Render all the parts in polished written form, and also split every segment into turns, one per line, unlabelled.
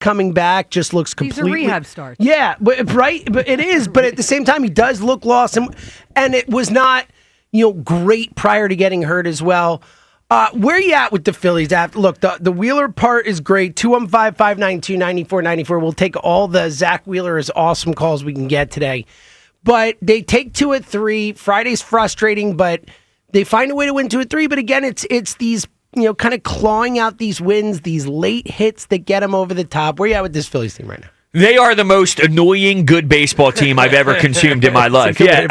coming back just looks completely...
These are rehab starts.
Yeah, right? But it is. But at the same time, he does look lost. And it was not, great prior to getting hurt as well. Where are you at with the Phillies? Look, the Wheeler part is great. 215-592-9494. We'll take all the Zack Wheeler is awesome calls we can get today. But they take 2 at 3. Friday's frustrating, but they find a way to win 2 at 3. But again, it's these, kind of clawing out these wins, these late hits that get them over the top. Where are you at with this Phillies team right now?
They are the most annoying good baseball team I've ever consumed in my life. Yeah,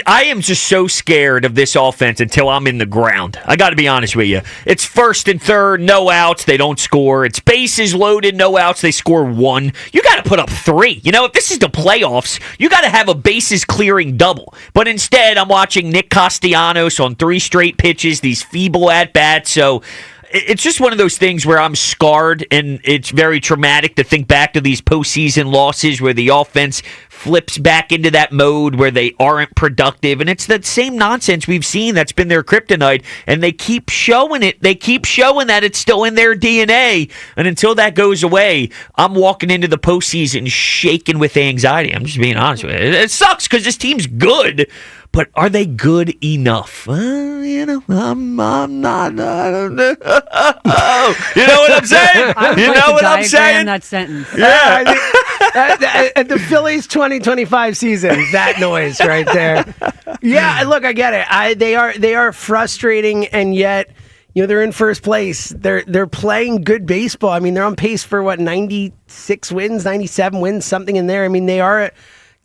I am just so scared of this offense until I'm in the ground. I got to be honest with you. It's first and third, no outs, they don't score. It's bases loaded, no outs, they score 1. You got to put up 3. If this is the playoffs, you got to have a bases clearing double. But instead, I'm watching Nick Castellanos on 3 straight pitches, these feeble at bats. So it's just one of those things where I'm scarred, and it's very traumatic to think back to these postseason losses where the offense flips back into that mode where they aren't productive. And it's that same nonsense we've seen that's been their kryptonite, and they keep showing it. They keep showing that it's still in their DNA. And until that goes away, I'm walking into the postseason shaking with anxiety. I'm just being honest with you. It sucks because this team's good. But are they good enough? I'm not. I don't know. You know what I'm saying?
You know what I'm saying? That sentence.
Yeah. The Phillies 2025 season, that noise right there. Yeah, look, I get it. They are frustrating, and yet they're in first place. They're playing good baseball. I mean, they're on pace for 96 wins, 97 wins, something in there. I mean, they are.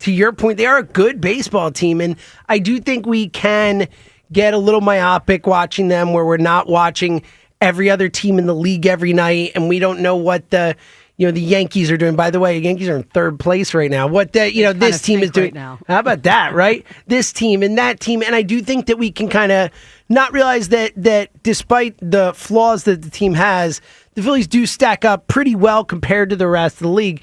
To your point, they are a good baseball team, and I do think we can get a little myopic watching them, where we're not watching every other team in the league every night, and we don't know what the Yankees are doing. By the way, the Yankees are in third place right now. What this team is doing
right now.
How about that, right? This team and that team, and I do think that we can kind of not realize that despite the flaws that the team has, the Phillies do stack up pretty well compared to the rest of the league,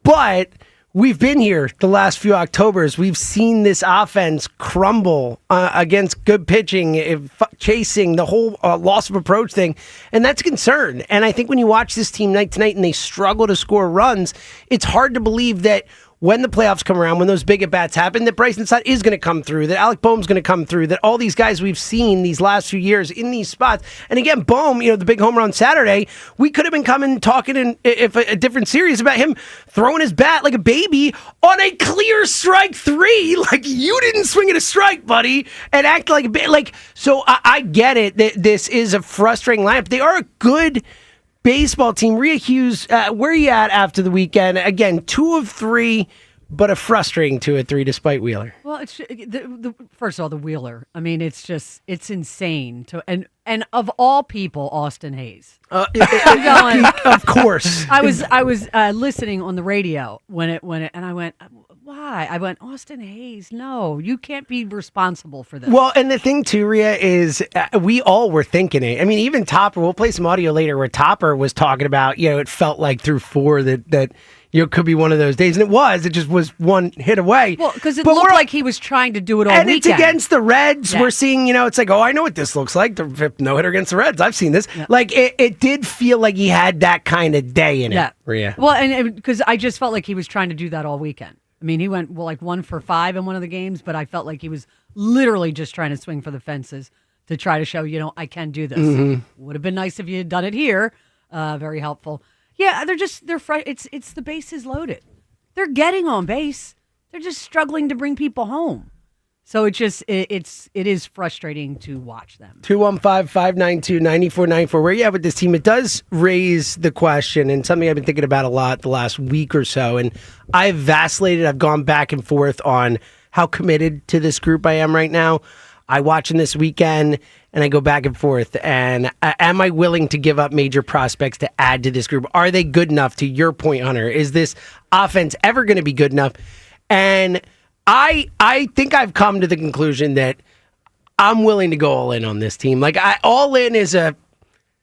but we've been here the last few Octobers. We've seen this offense crumble against good pitching, chasing, the whole loss of approach thing, and that's a concern. And I think when you watch this team night to night and they struggle to score runs, it's hard to believe that when the playoffs come around, when those big at-bats happen, that Bryson Stott is going to come through, that Alec Boehm's going to come through, that all these guys we've seen these last few years in these spots. And again, Boehm, the big home run Saturday, we could have been talking if a different series about him throwing his bat like a baby on a clear strike 3. Like, you didn't swing at a strike, buddy, and act like a baby. So I get it that this is a frustrating lineup. They are a good baseball team. Rhea Hughes, where are you at after the weekend? Again, 2 of 3, but a frustrating 2 of 3 despite Wheeler.
Well, it's first of all, the Wheeler. I mean, it's insane and of all people, Austin Hayes.
Of course.
I was listening on the radio when it and I went, why? I went, Austin Hayes, no, you can't be responsible for this.
Well, and the thing too, Rhea, is we all were thinking it. I mean, even Topper, we'll play some audio later where Topper was talking about, it felt like through 4 that could be one of those days. And it was. It just was one hit away.
Well, because it looked like he was trying to do it all weekend.
And it's against the Reds. Yeah. We're seeing, it's like, I know what this looks like. The no-hitter against the Reds. I've seen this. Yeah. Like, it did feel like he had that kind of day in it, Rhea.
Well, and because I just felt like he was trying to do that all weekend. I mean, he went 1 for 5 in one of the games, but I felt like he was literally just trying to swing for the fences to try to show, I can do this. Mm-hmm. Would have been nice if you had done it here. Very helpful. Yeah, it's the bases loaded. They're getting on base. They're just struggling to bring people home. So it is frustrating to watch them.
215-592-9494. Where you at with this team? It does raise the question, and something I've been thinking about a lot the last week or so. And I've vacillated. I've gone back and forth on how committed to this group I am right now. I watch them this weekend, and I go back and forth. And am I willing to give up major prospects to add to this group? Are they good enough? To your point, Hunter, is this offense ever going to be good enough? And I think I've come to the conclusion that I'm willing to go all in on this team. Like, all in is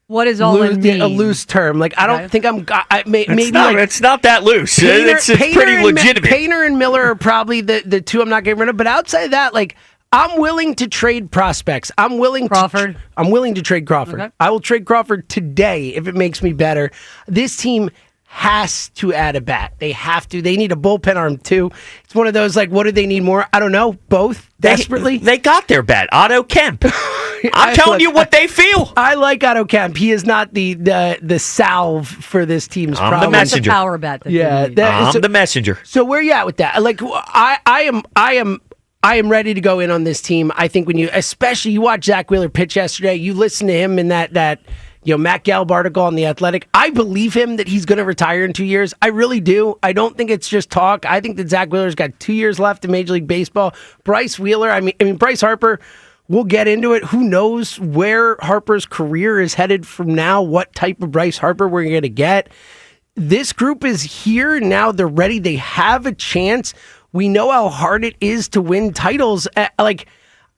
what is all in mean?
A loose term. Like, I don't think I'm.
It's not that loose. It's pretty legitimate.
Painter and Miller are probably the 2 I'm not getting rid of. But outside of that, like, I'm willing to trade prospects. I'm willing
Crawford.
I'm willing to trade Crawford.
Okay.
I will trade Crawford today if it makes me better. This team has to add a bat. They have to. They need a bullpen arm too. It's one of those like, what do they need more? I don't know. Both desperately.
They got their bat. Otto Kemp. I'm telling you what they feel.
I like Otto Kemp. He is not the salve for this team's problem.
I'm the messenger.
That's a power bat.
I'm the messenger.
So where you at with that? Like I am ready to go in on this team. I think when especially you watch Zack Wheeler pitch yesterday, you listen to him in that Matt Gallup article on The Athletic. I believe him that he's going to retire in 2 years. I really do. I don't think it's just talk. I think that Zack Wheeler's got 2 years left in Major League Baseball. Bryce Wheeler, I mean Bryce Harper, we'll get into it. Who knows where Harper's career is headed from now, what type of Bryce Harper we're going to get. This group is here. Now they're ready. They have a chance. We know how hard it is to win titles. I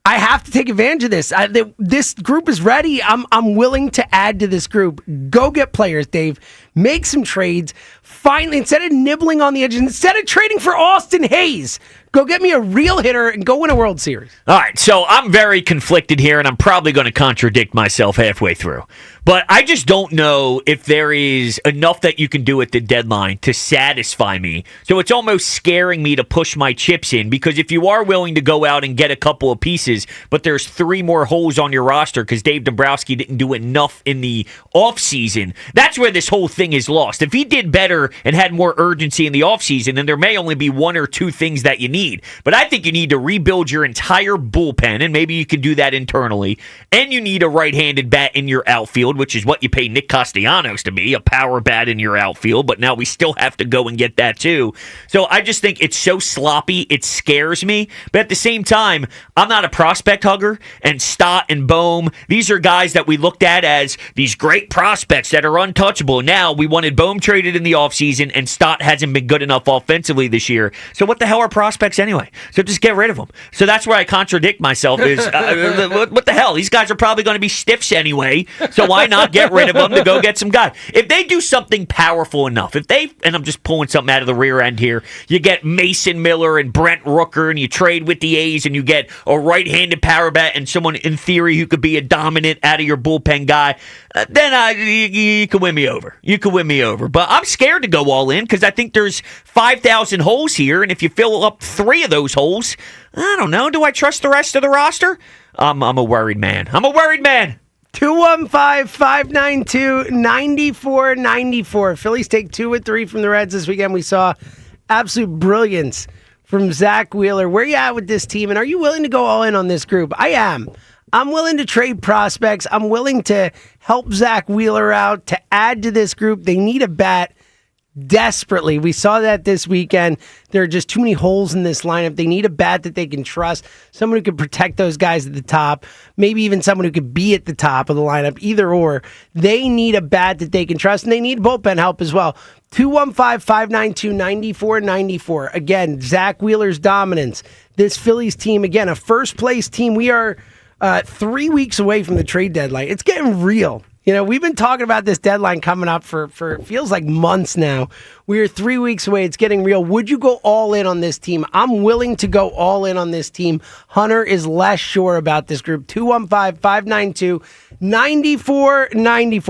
have to take advantage of this. This group is ready. I'm willing to add to this group. Go get players, Dave. Make some trades. Finally, instead of nibbling on the edges, instead of trading for Austin Hayes, go get me a real hitter and go win a World Series.
All right, so I'm very conflicted here, and I'm probably going to contradict myself halfway through. But I just don't know if there is enough that you can do at the deadline to satisfy me. So it's almost scaring me to push my chips in, because if you are willing to go out and get a couple of pieces, but there's 3 more holes on your roster because Dave Dombrowski didn't do enough in the offseason, that's where this whole thing is lost. If he did better and had more urgency in the offseason, then there may only be 1 or 2 things that you need. But I think you need to rebuild your entire bullpen, and maybe you can do that internally. And you need a right-handed bat in your outfield, which is what you pay Nick Castellanos to be, a power bat in your outfield. But now we still have to go and get that too. So I just think it's so sloppy, it scares me. But at the same time, I'm not a prospect hugger. And Stott and Bohm, these are guys that we looked at as these great prospects that are untouchable. Now we wanted Bohm traded in the offseason, and Stott hasn't been good enough offensively this year. So what the hell are prospects anyway? So just get rid of them. So that's where I contradict myself is, what the hell? These guys are probably going to be stiffs anyway, so why not get rid of them to go get some guys? If they do something powerful enough, and I'm just pulling something out of the rear end here, you get Mason Miller and Brent Rooker, and you trade with the A's, and you get a right-handed power bat and someone in theory who could be a dominant out of your bullpen guy, then you can win me over. You can win me over. But I'm scared to go all in because I think there's 5,000 holes here, and if you fill up 3 of those holes, I don't know. Do I trust the rest of the roster? I'm a worried man.
215-592-9494. Phillies take 2 of 3 from the Reds this weekend. We saw absolute brilliance from Zack Wheeler. Where you at with this team, and are you willing to go all in on this group? I am. I'm willing to trade prospects. I'm willing to help Zack Wheeler out, to add to this group. They need a bat desperately. We saw that this weekend. There are just too many holes in this lineup. They need a bat that they can trust, someone who can protect those guys at the top, maybe even someone who could be at the top of the lineup, either or. They need a bat that they can trust, and they need bullpen help as well. 215-592-9494. Again, Zack Wheeler's dominance. This Phillies team, again, a first-place team. We are 3 weeks away from the trade deadline. It's getting real. You know, we've been talking about this deadline coming up for feels like months now. We're 3 weeks away. It's getting real. Would you go all in on this team? I'm willing to go all in on this team. Hunter is less sure about this group. 215-592-9494.